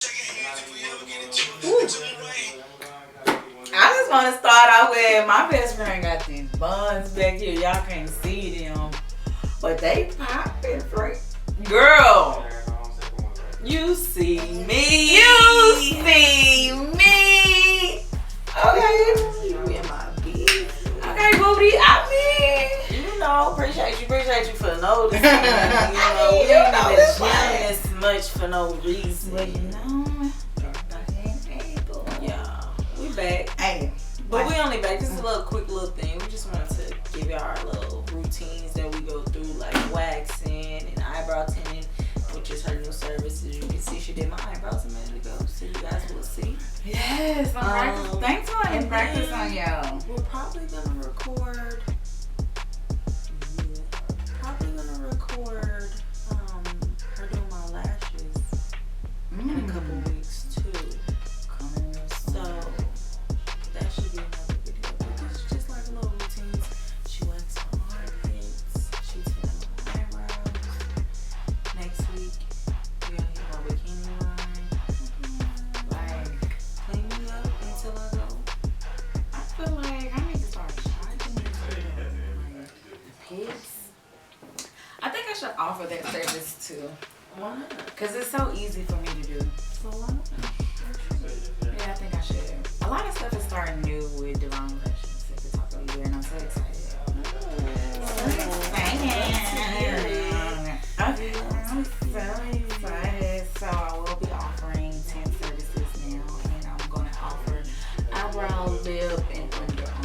I just want to start out with my best friend got these buns back here. Y'all can't see them, but they popping free. Girl, you see me. You see me. Okay, you in my business. Okay, booty. I mean, appreciate you for noticing. We ain't been sharing this much for no reason. But yeah, we back. Hey, but we only back. This is a quick little thing. We just wanted to give y'all our little routines that we go through, like waxing and eyebrow tinting, which is her new service. As you can see, she did my eyebrows a minute ago, so you guys will see. Yes, I'm practice. Thanks for letting practice on y'all. We're probably gonna record. Her doing my lashes in a couple weeks too. So that should be another video. But this is just like little routines. She waxed my armpits. She did my eyebrows. Next week we're gonna hit my bikini line. Like clean me up until I go. I feel like I need to start charging the pits. I think I should offer that service too. Why not? Because it's so easy for me to do. So why not? Yeah, I think I should. A lot of stuff is starting new with Divine Lashes at the top of the year, and I'm so excited. I'm so excited. So I will be offering 10 services now, and I'm going to offer eyebrow, lip, and underarm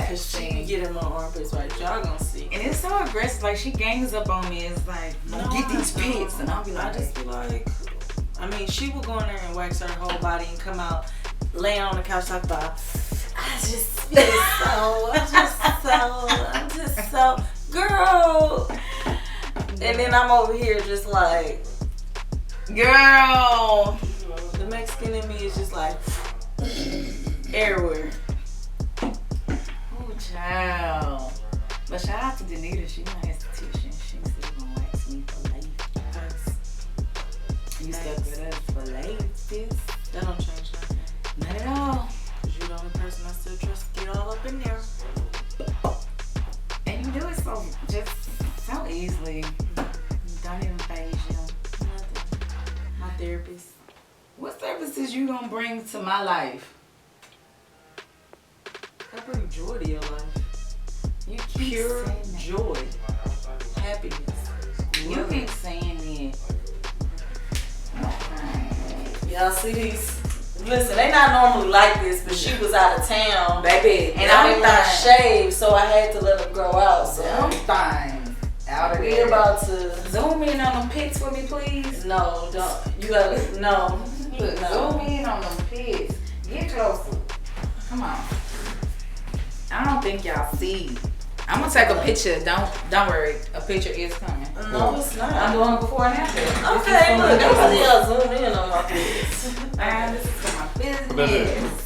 Cause she can get in my armpits, right? Y'all gonna see. And it's so aggressive. Like, she gangs up on me. It's like, get these pits. And I'll be like, I just be like, I mean, she will go in there and wax her whole body and come out laying on the couch talk about, I'm just so, girl. And then I'm over here just like, girl. The Mexican in me is just like, everywhere. Child. But shout out to Danita. She's my esthetician. She's still gonna wax me for life. You stuck with us for life, sis. That don't change nothing. Not at all. Cause you're the only person I still trust to get all up in there. And you do it so easily. Don't even phase you. Nothing. My therapist. What services you gonna bring to my life? I bring joy to your life. You keep Pure saying joy. Happiness. You keep saying it. Y'all see these? Listen, they not normally like this, but she was out of town, Baby. and I'm not shaved, so I had to let her grow out. So I'm fine. Out of we're about to zoom in on them pits for me, please. No, don't. You gotta no. Look, No. zoom in on them pits. Get closer. Come on. I don't think y'all see. I'm gonna take a picture. Don't worry. A picture is coming. No, it's not. I'm doing it before and after. Okay, look, that's y'all zoom in on my kids. And this is for my business.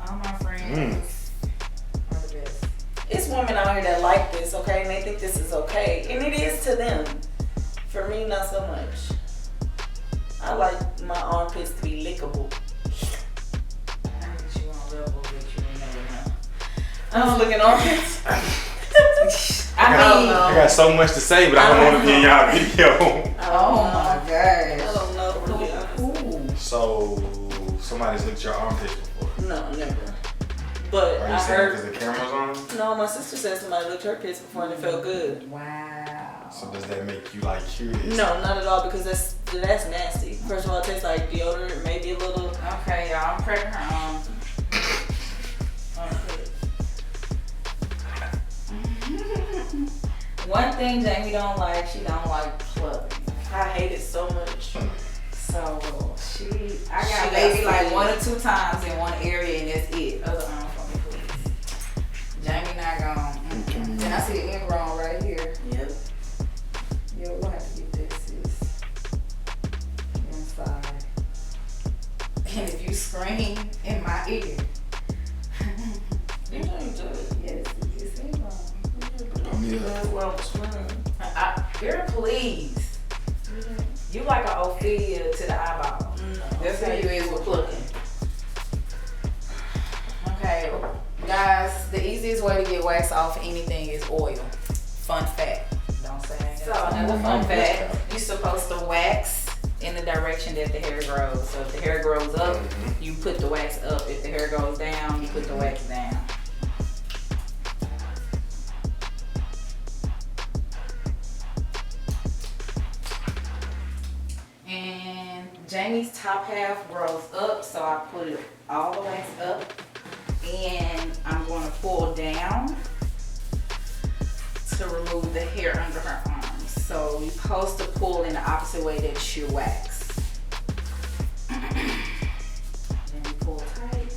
All my friends are the best. It's women out here that like this, okay, and they think this is okay, and it is to them. For me, not so much. I like my armpits to be lickable. I don't look at armpits. I got so much to say, but I don't want to be in y'all video. Oh my gosh. I don't know, to be honest. So, somebody's looked at your armpits before? No, never. But Are you I saying heard. because the camera's on? No, my sister said somebody looked her pits before and it felt good. Wow. So does that make you like curious? No, not at all, because that's nasty. First of all, it tastes like deodorant, maybe a little. Okay, y'all. I'm prepping her on. One thing Jamie don't like, she don't like plugging. I hate it so much. So I got maybe like 1 or 2 times in one area and that's it. Other arm for me, please. Jamie not gone. Then I see the ingrown right here. Yep. Yeah, we'll have to get this inside. And if you scream in my ear. You know you do it. Yes, it's ingrown. Yeah. Well, Girl, please. easiest way to get wax off anything is oil. Fun fact. Don't say anything. So another fun fact, you're supposed to wax in the direction that the hair grows. So if the hair grows up, you put the wax up. If the hair goes down, you put the wax down. And Jamie's top half grows up, so I put it all the wax up. And I'm going to pull down to remove the hair under her arms. So you're supposed to pull in the opposite way that you wax. Then you pull tight.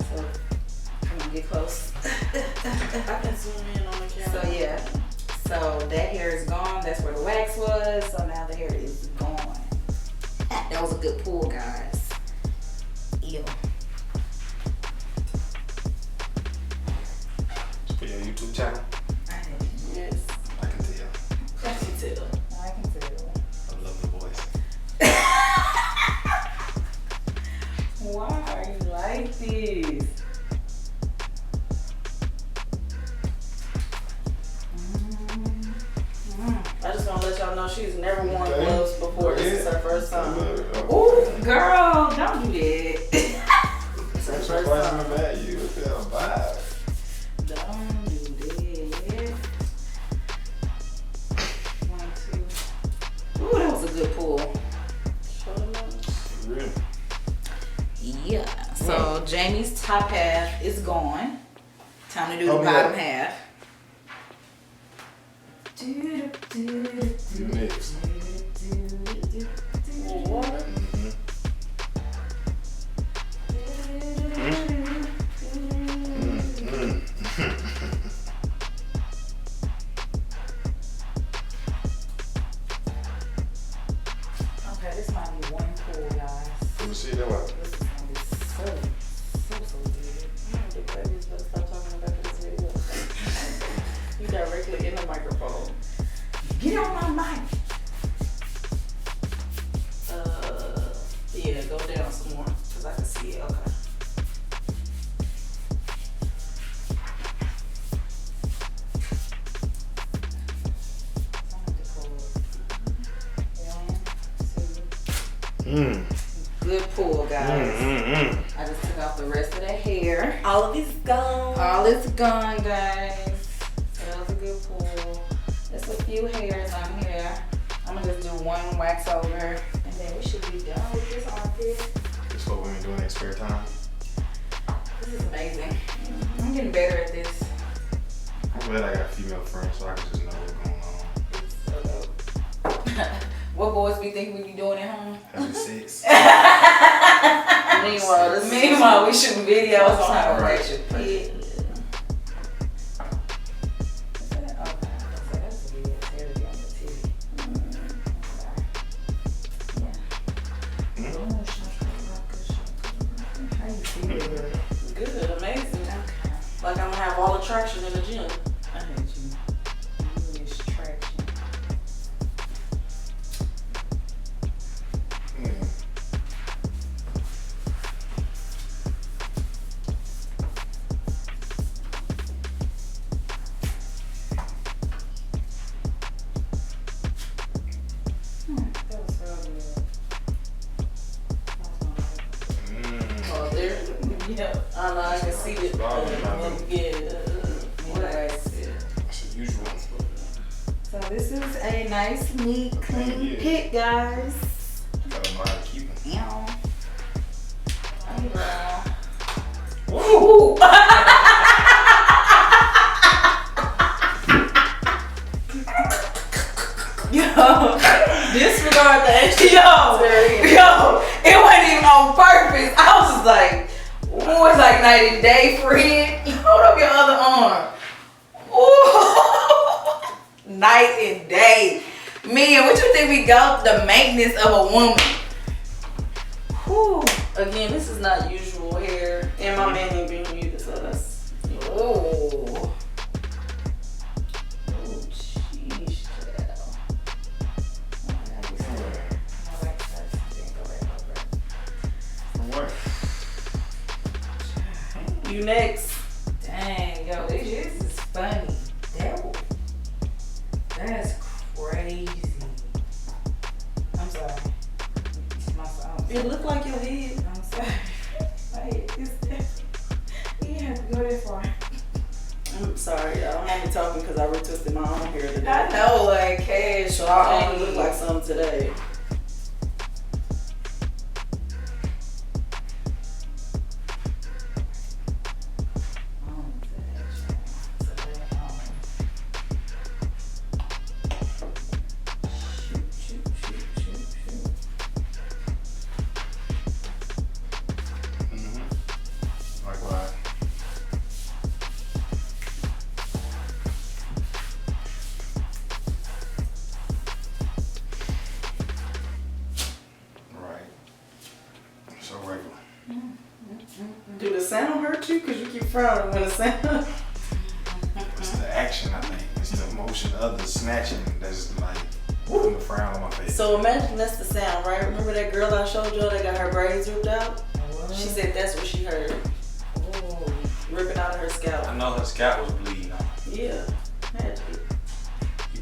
So come on, get close. I can zoom in on the camera. So yeah. So that hair is gone. That's where the wax was. So now the hair is gone. That was a good pull, guys. Ew. For your YouTube channel? Yes. I can tell. I can tell. I can tell. I love the voice. Why are you like this? I just want to let y'all know she's never worn gloves before. This is her first time. Ooh, girl, don't do that. It's her first time. Don't do that. One, two. Ooh, that was a good pull. Really? Yeah. So Jamie's top half is gone. Time to do the bottom half. Mix. Water. Okay, this might be one pull, guys. Let me see that one. This is gonna be so good. The babies better stop talking about this video. You directly in the microphone. Get on my mic. Yeah, go down some more because I can see it. Okay. Good pull, guys. I just took off the rest of the hair. All of it's gone. All is gone, guys. So that was a good pull. There's a few hairs on here. I'm gonna just do one wax over, and then we should be done with this armpit. Just what women do in their spare time. This is amazing. I'm getting better at this. I'm glad I got female friends so I can just know what's going on. It's so dope. What boys we think we be doing at home? Having sex. Meanwhile, we shooting videos on how to wax your pit. Good, amazing. Like I'm gonna have all the traction in the gym. I hate you. You wish traction. That was real good. Oh, there. Yeah. I know, I can see it. That's the usual. So this is a nice, neat, clean pit, guys. You gotta know how to keep them. Ew. Eyebrow. Woo! Yo, Disregard that. yo, it wasn't even on purpose. I was just like, ooh, it's like night and day, friend. Hold up your other arm. Ooh, night and day. Man, what you think we got the maintenance of a woman? Whew. Again, this is not usual hair, and my man ain't been either, so that's. Oh. Oh, jeez, child. What? You next. crazy. I'm sorry. It's my song. It looked like your head. I'm sorry. My head is dead. You didn't have to go that far. I'm sorry, y'all. I'm only talking because I retwisted my own hair today. I know, like, cash. So I only look like something today. Likewise. Right. So regular. Do the sound hurt you? Because you keep frowning when the sound. It's the action, I think. It's the motion of the snatching that's like putting the frown on my face. So imagine that's the sound, right? Remember that girl I showed you that got her braids ripped out? What? She said that's what she heard. Oh. Ripping out of her scalp. I know her scalp was bleeding out. Yeah. Had to be. You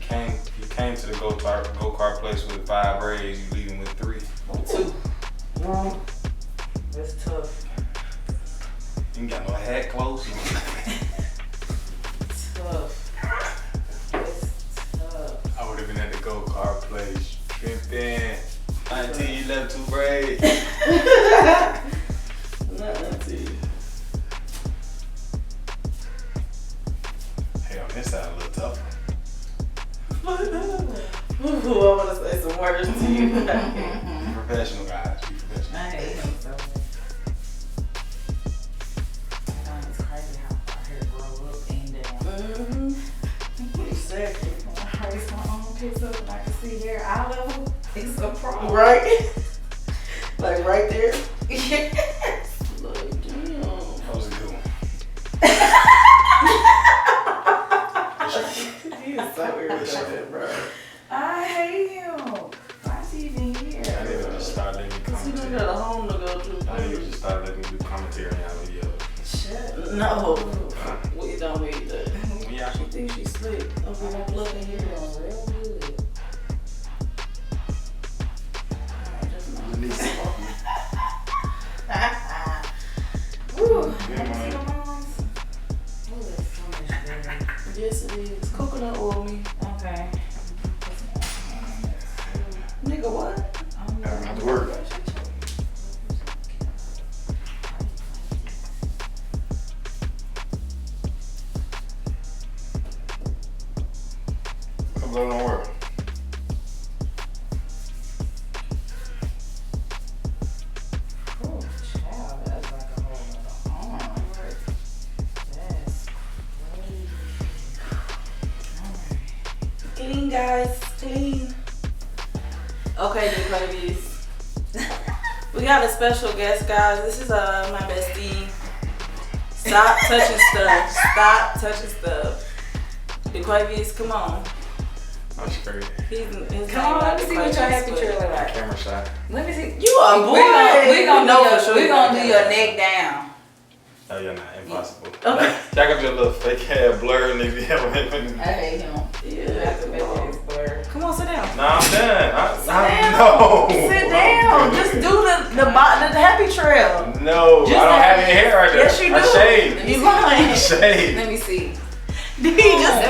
came to the go-kart place with 5 braids, you leaving with 3. 2. That's tough. You ain't got no hat close. Tough. That's tough. I would have been at the go-kart place tripping until you left 2 braids. Nothing to you. Hey, on this side a little tougher. Ooh, I want to say some words to you. Be professional, guys. Be professional. I hate him so much. It's crazy how our hair grow up and down. Exactly. When I raise my own picks up and I can see hair eye level, it's a problem. Right? Like right there? Yes. Like, damn. That was a good one. He is so irritated, bro. I hate him. Why is he even I here? need to just start letting me Cause he done commentary. got a home to go to. I need to just start letting me do commentary on y'all videos. Shut No. We don't need that. When y'all She thinks she's slick. I'm gonna plug in here. real good. Denise. Woo. Yeah, man. Yes, it is. Coconut oil me. Okay. Nigga, what? Having to work. I'm going to work. Oh, child, that's like a whole other arm. That's crazy. Clean, guys. Clean. Okay, big babies. We got a special guest, guys. This is my bestie. Stop touching stuff. Stop touching stuff. Big babies, come on. That's crazy. His Come on, let me see what your happy trail look like. Camera shot. Let me see. You a boy. We gonna know do for sure. we gonna do your neck down. Oh, you're not. Impossible. Okay. Y'all got your little fake hair blur nigga. I hate him. Yeah. Have to make his blur. Come on, sit down. Nah, I'm done. No. No. Sit down. Just do the happy trail. No, Just I don't that- have any hair right there. Yes, you do. I shaved. You lying. I shaved. Let me see. He just.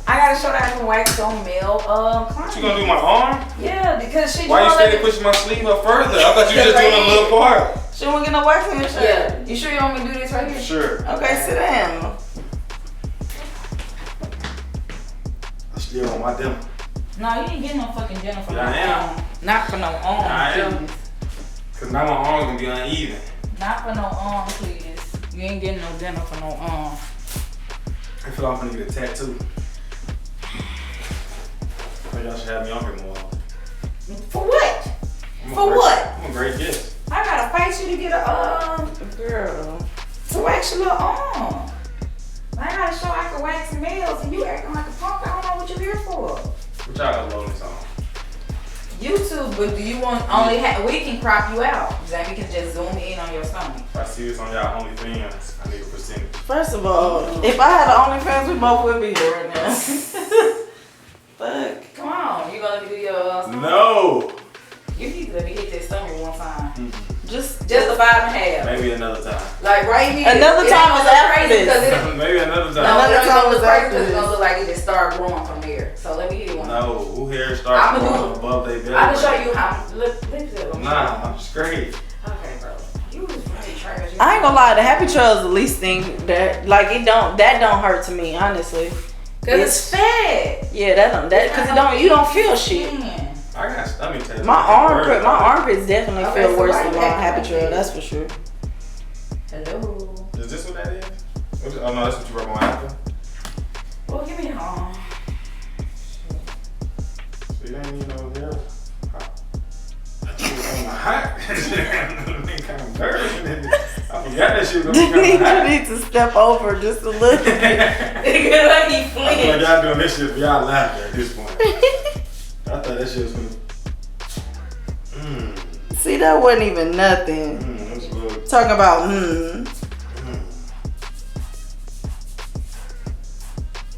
I gotta show that I can wax on male What you gonna do, my arm? Yeah, because she Why you won't steady let me- pushing my sleeve up further? I thought you were just doing a little part. She won't get no wax in your shirt. Yeah. You sure you want me to do this right here? Sure. Okay, sit down. I still want my demo. No, you ain't getting no fucking dinner for Yeah, no I am. arm. Not for no arm, I am. please. Cause now my arm's gonna be uneven. Not for no arm, please. You ain't getting no dinner for no arm. I feel like I'm gonna get a tattoo. Maybe y'all should have me on here more. For what? I'm a For great- what? I'm a great guest. I gotta fight you to get a Girl. to wax your little arm. I gotta show I can wax males and you acting like a punk. I don't know what you're here for. What y'all uploading this on? YouTube, but do you want only we can crop you out. Then we can just zoom in on your stomach. If I see this on y'all OnlyFans, I need a percentage. First of all, if I had an OnlyFans, we both would be here right now. Fuck. Come on, gonna let me do your stomach? No. You need to let me hit that stomach one time. Just the 5.5. Maybe another time. Like right here. Another time was after this. Maybe another time. Another time was after after this. It's this. gonna look like it just started growing from there. So let me hit it one. No, who hair starts growing above their belly? I can show you how. Look. Nah, I'm straight. Okay, bro. You was really trash. I ain't gonna lie, the happy trail is the least thing that don't hurt to me, honestly. Cause it's fat. Yeah, because you don't feel shit. I got stomach tattoos. My armpits definitely feel worse than my happy trail, that's for sure. Hello. Is this what that is? Oh no, that's what you rub on after? Well, give me a home. So you ain't even know there. Hot. Kind of burning. I forgot that shit was gonna be kind of hot. You need to step over just a little bit. Nigga, like he I feel like flinched. y'all doing this shit for y'all laughing at this point. I thought that shit was gonna. See, that wasn't even nothing. That's a little. Talking about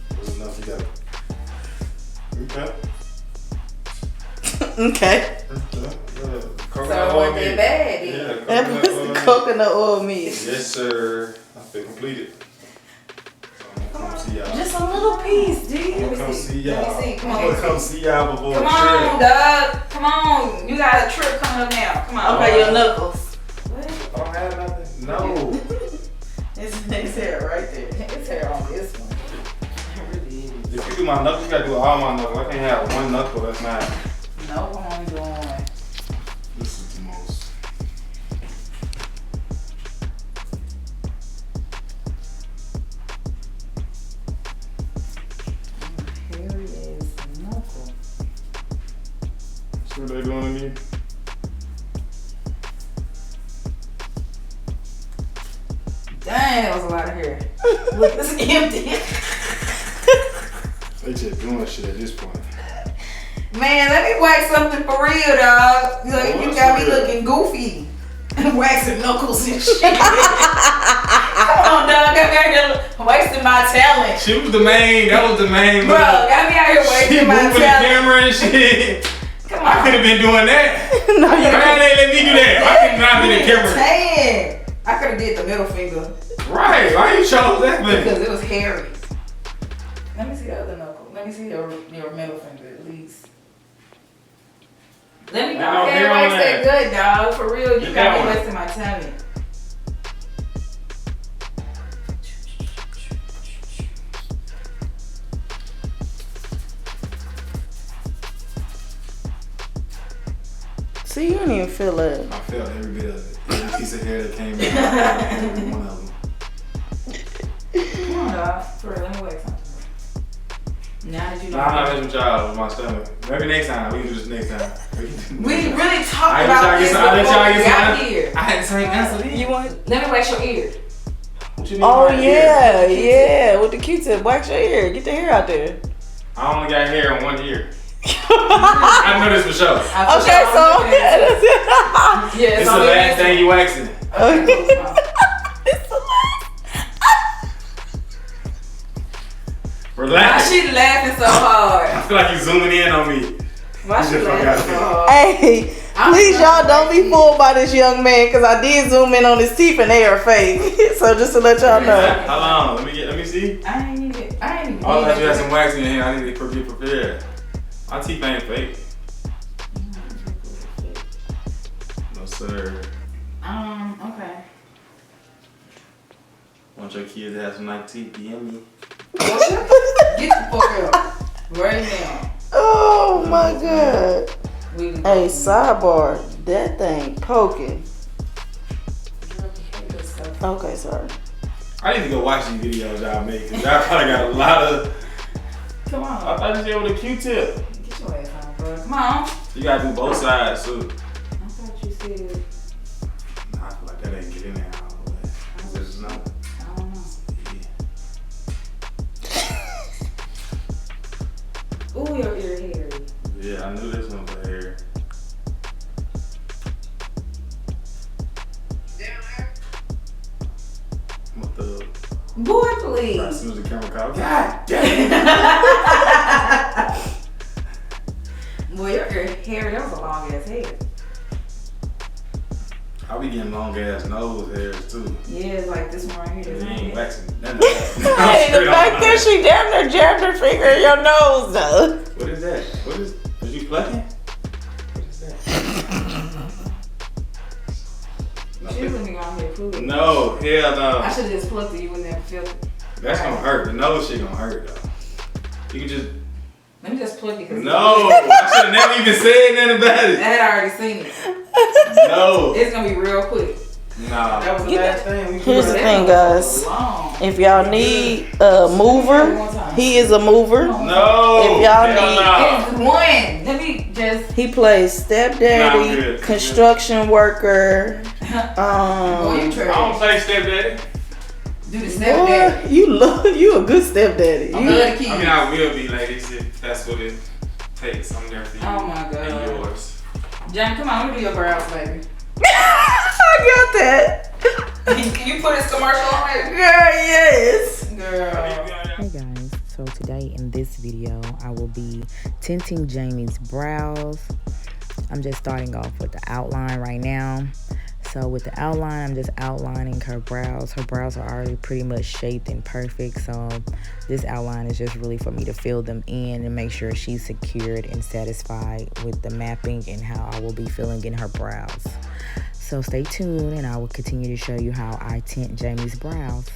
That's enough together. Okay. So it wasn't that bad. Yeah, That was the coconut oil meat. Yes, sir. I feel completed. I'm gonna come see y'all. Just a little piece, dude. I'm gonna come see y'all. Let me see. Come on. I'm gonna come see y'all before Come the on, trip. dog. Come on. You got a trip coming up now. Come on. Okay, your knuckles. What? I don't have nothing. No. It's hair right there. It's hair on this one. It really is. If you do my knuckles, you gotta do all my knuckles. I can't have one knuckle that's not. No, I'm only doing one. This is the most. Hairy as knuckle. See what they doing to me? Dang, that was a lot of hair. Look, it's empty. They just doing shit at this point. Man, let me wax something for real, dog. Like, you What's got me real? looking goofy. Waxing knuckles and shit. Come on, dog. Got me out here wasting my talent. She was the main. That was the main. Bro, got me out here She wasting my moving the talent. camera and shit. Come I could on. have been doing that. No, Why they let me do that? I could not be the camera. Tan. I could have did the middle finger Right. Why you chose that because thing? it was hairy. Let me see the other knuckle. Let me see your middle finger at least. Let me go No, ahead get and on wax that good, dog. For real, you Get got that me one. wasting my talent. See, you didn't even feel it. I felt every bit of it. Every piece of hair that came out. Every one of them. Come on, dog. For real, let me wax something. Now that you know. Nah, I'm not messing with y'all with my stomach. Maybe next time. We can do this next time. We really talked I about this let before y'all we get got some. here. I had the same answer. You want? Let me wax your ear. What you mean Oh by yeah, ear? yeah. With the Q-tip, wax your ear. Get the hair out there. I only got hair in one ear. I know this for sure. Okay, so Yeah, It's the last thing you waxing. It's the last. Why Relax. she laughing so hard? I feel like you zooming in on me. Why she laughing so hard? Hey, please y'all don't be fooled by this young man, cause I did zoom in on his teeth and they are fake. So just to let y'all know. How long? Let me see. I ain't even. I thought you had some wax in your hand. I need to get prepared. My teeth ain't fake. No sir. Okay. Want your kids to have some nice teeth? DM me. Get the fuck out right now. Oh my god. We can Hey, sidebar. That thing poking. Okay, sorry. I need to go watch these videos y'all make, cause y'all probably got a lot of. Come on. I thought you said with a Q-tip. Get your ass on, bro. Come on. So you gotta do both sides too. I thought you said. Nah, I feel like that ain't get in there. I don't know. Just know. I don't know. Ooh, your ear hairy. Yeah, I knew this one was hair. What the? Boy, As please. soon as the camera caught, God damn. Well, your hair, that was a long ass head. I be getting long ass nose hairs too. Yeah, it's like this one right here. You ain't waxing nothing. Hey, the fact that she damn near jammed her finger in your nose, though. What is that? What is? Are you plucking? What is that? She wouldn't be going here food. No, hell no. I should have just plucked it. You wouldn't have felt it. That's gonna hurt. The nose shit gonna hurt though. You can just. Let me just pluck it. No, I should have never even said nothing about it. I had already seen it. No. It's gonna be real quick. Nah. That was the last thing. Here's the thing, guys. If y'all need a mover, he is a mover. No. If y'all need, It's one. Let me just. he plays stepdaddy, construction worker. I don't play stepdaddy. Do the stepdaddy. You a good stepdaddy. I love the kids. I mean, I will be, ladies, if that's what it takes. I'm there for you. Oh my God. And yours. John, come on, let me do your brows, baby. I got that. You put his commercial on it? Girl, yes. Girl. Hey guys, so today in this video I will be tinting Jamie's brows. I'm just starting off with the outline right now. So with the outline, I'm just outlining her brows. Her brows are already pretty much shaped and perfect, so this outline is just really for me to fill them in and make sure she's secured and satisfied with the mapping and how I will be filling in her brows. So stay tuned and I will continue to show you how I tint Jamie's brows.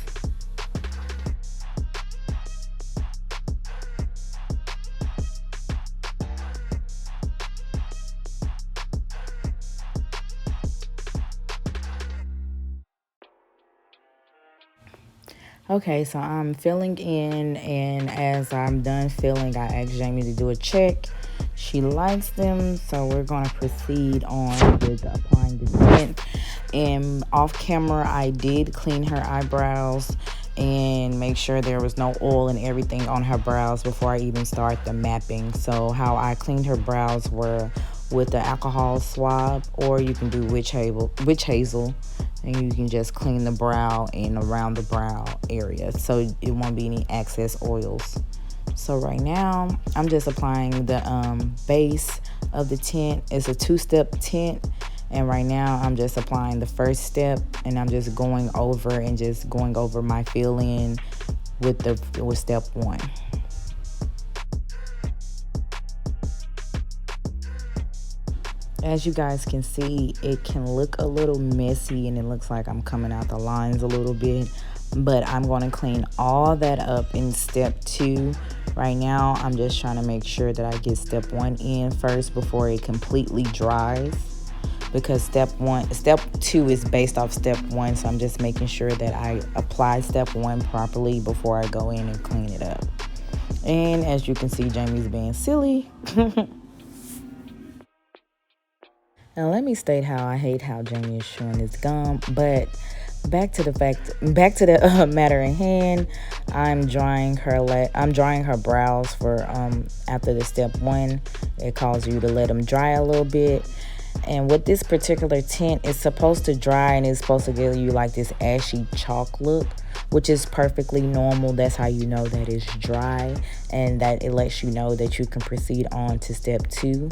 Okay, so I'm filling in, and as I'm done filling, I asked Jamie to do a check. She likes them, so we're going to proceed on with applying the tint. And off camera, I did clean her eyebrows and make sure there was no oil and everything on her brows before I even start the mapping. So how I cleaned her brows were with the alcohol swab, or you can do witch hazel, and you can just clean the brow and around the brow area so it won't be any excess oils. So right now I'm just applying the base of the tint. It's a 2-step tint, and right now I'm just applying the first step, and I'm just going over my fill-in with step 1. As you guys can see, it can look a little messy and it looks like I'm coming out the lines a little bit, but I'm going to clean all that up in step 2. Right now, I'm just trying to make sure that I get step 1 in first before it completely dries, because step 2 is based off step 1, so I'm just making sure that I apply step 1 properly before I go in and clean it up. And as you can see, Jamie's being silly. Now let me state how I hate how Jamie is chewing his gum, but back to the matter at hand. I'm drying her brows for after the step 1. It calls you to let them dry a little bit. And with this particular tint, it's supposed to dry and it's supposed to give you like this ashy chalk look, which is perfectly normal. That's how you know that it's dry, and that it lets you know that you can proceed on to step 2.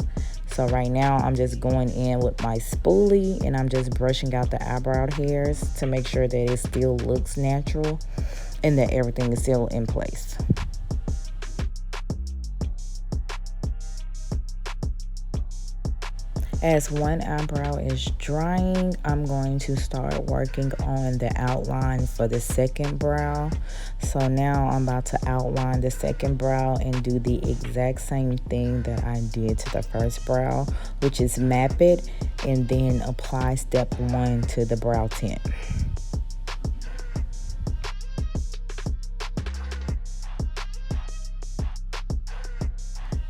So right now I'm just going in with my spoolie and I'm just brushing out the eyebrow hairs to make sure that it still looks natural and that everything is still in place. As one eyebrow is drying, I'm going to start working on the outline for the second brow. So now I'm about to outline the second brow and do the exact same thing that I did to the first brow, which is map it and then apply step 1 to the brow tint.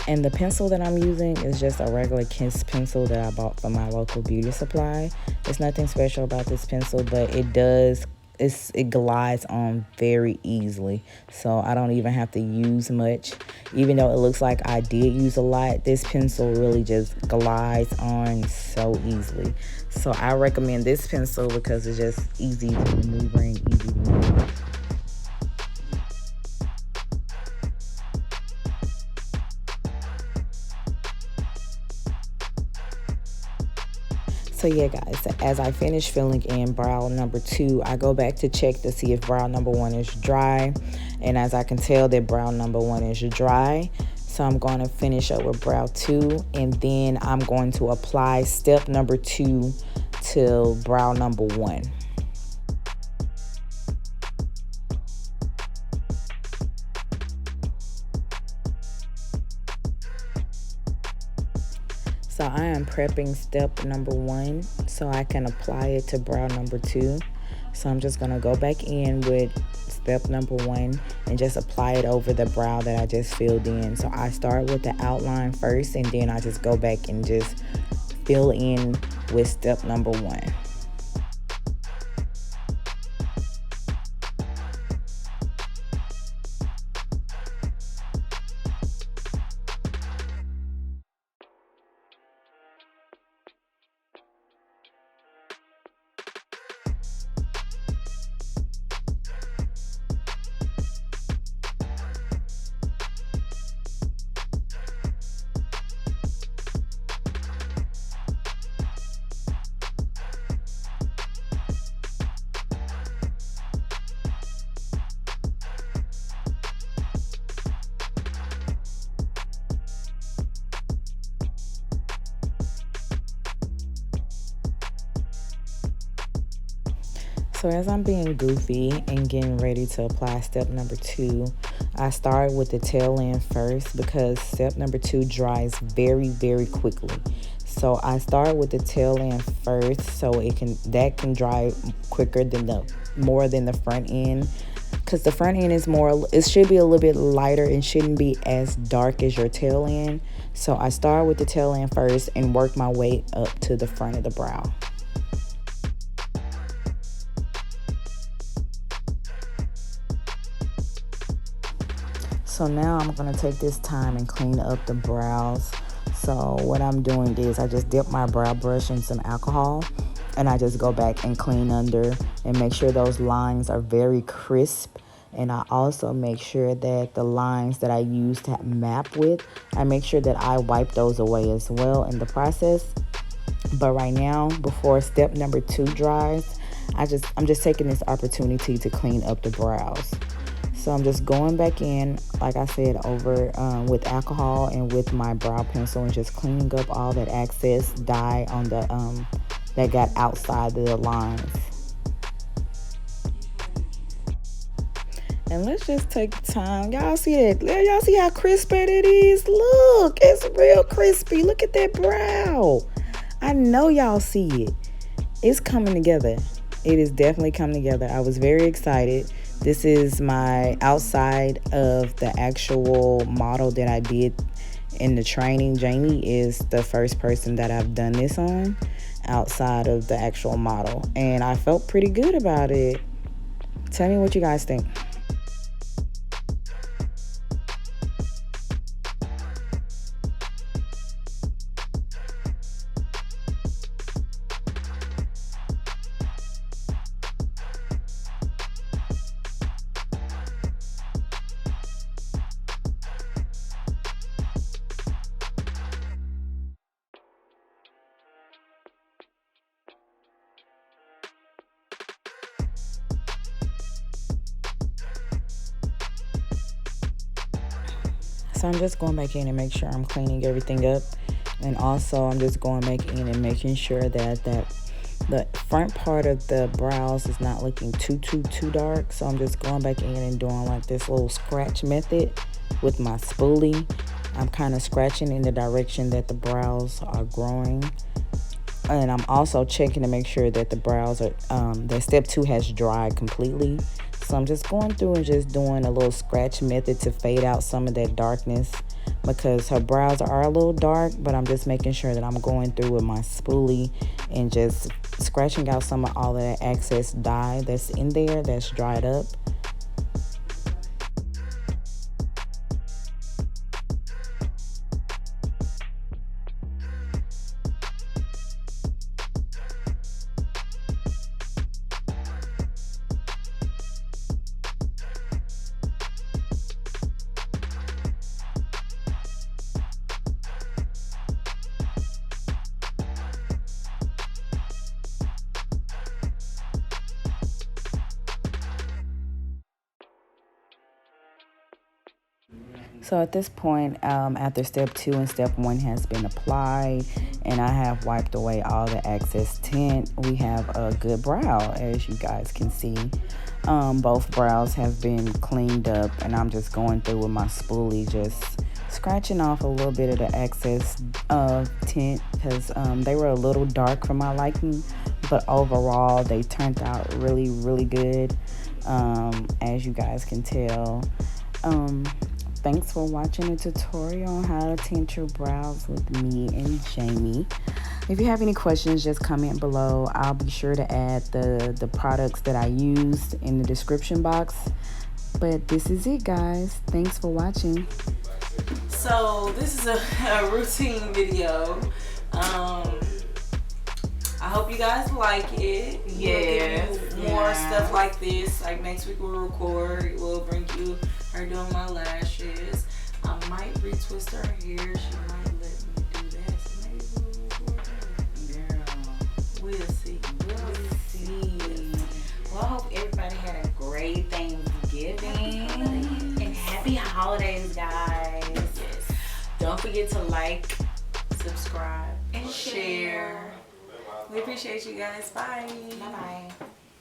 And the pencil that I'm using is just a regular Kiss pencil that I bought from my local beauty supply. There's nothing special about this pencil, but it glides on very easily. So I don't even have to use much. Even though it looks like I did use a lot, this pencil really just glides on so easily. So I recommend this pencil because it's just easy to maneuver and easy to use. So yeah, guys, as I finish filling in brow number 2, I go back to check to see if brow number 1 is dry. And as I can tell that brow number 1 is dry, so I'm going to finish up with brow 2, and then I'm going to apply step number 2 to brow number 1. So I am prepping step number 1 so I can apply it to brow number 2. So I'm just going to go back in with step number 1 and just apply it over the brow that I just filled in. So I start with the outline first, and then I just go back and just fill in with step number 1. So as I'm being goofy and getting ready to apply step number 2, I start with the tail end first because step number 2 dries very, very quickly. So I start with the tail end first, so that can dry quicker than the front end. Because the front end it should be a little bit lighter and shouldn't be as dark as your tail end. So I start with the tail end first and work my way up to the front of the brow. So now I'm going to take this time and clean up the brows. So what I'm doing is I just dip my brow brush in some alcohol, and I just go back and clean under and make sure those lines are very crisp. And I also make sure that the lines that I use to map with, I make sure that I wipe those away as well in the process. But right now, before step number 2 dries, I'm just taking this opportunity to clean up the brows. So I'm just going back in, like I said, over with alcohol and with my brow pencil, and just cleaning up all that excess dye on the that got outside of the lines. And let's just take the time. Y'all see that? Y'all see how crispy it is? Look, it's real crispy. Look at that brow. I know y'all see it. It's coming together. It is definitely coming together. I was very excited. This is my outside of the actual model that I did in the training. Jamie is the first person that I've done this on outside of the actual model, and I felt pretty good about it. Tell me what you guys think. So I'm just going back in and make sure I'm cleaning everything up. And also I'm just going back in and making sure that the front part of the brows is not looking too dark. So I'm just going back in and doing like this little scratch method with my spoolie. I'm kind of scratching in the direction that the brows are growing. And I'm also checking to make sure that the brows are, that step 2 has dried completely. So I'm just going through and just doing a little scratch method to fade out some of that darkness, because her brows are a little dark, but I'm just making sure that I'm going through with my spoolie and just scratching out some of all of that excess dye that's in there that's dried up. So at this point, after step 2 and step 1 has been applied and I have wiped away all the excess tint, we have a good brow, as you guys can see. Both brows have been cleaned up, and I'm just going through with my spoolie, just scratching off a little bit of the excess tint, because they were a little dark for my liking, but overall they turned out really, really good, as you guys can tell. Thanks for watching a tutorial on how to tint your brows with me and Jamie. If you have any questions, just comment below. I'll be sure to add the products that I used in the description box. But this is it, guys. Thanks for watching. So this is a routine video. I hope you guys like it. Yeah. More stuff like this. Like next week we'll record. We'll bring you her doing my lashes. I might retwist her hair. She might let me do that. So maybe we'll record that. Girl, we'll see. We'll see. Well, I hope everybody had a great Thanksgiving and happy holidays, guys. Yes. Don't forget to like, subscribe, And share. We appreciate you guys. Bye. Bye-bye.